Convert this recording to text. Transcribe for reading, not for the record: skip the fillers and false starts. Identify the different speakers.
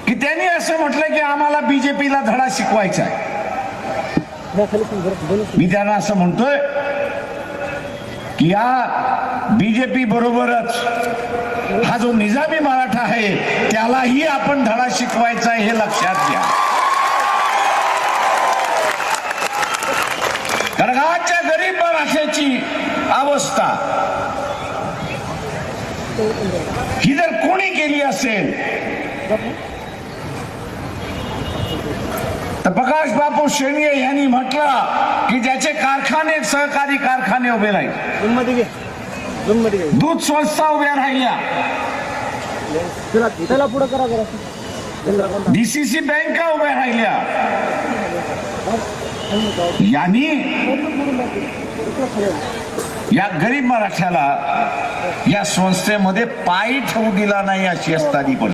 Speaker 1: की त्यांनी असं म्हटलं की आम्हाला बीजेपीला धडा शिकवायचा आहे. मी त्यांना असं म्हणतोय की या बीजेपी बरोबरच हा जो निजामी मराठा आहे त्यालाही आपण धडा शिकवायचा आहे, हे लक्षात घ्या. कारण आजच्या गरीब मराठ्याची अवस्था ही जर कोणी केली असेल तर प्रकाश बापू शेंडगे यांनी म्हटलं की ज्याचे कारखाने सहकारी कारखाने उभे राहिले, दूध संस्था उभ्या राहिल्या, डीसीसी बँका उभ्या राहिल्या, यांनी या गरीब मराठ्याला या संस्थेमध्ये पायी ठेवू दिला नाही अशी असताना पण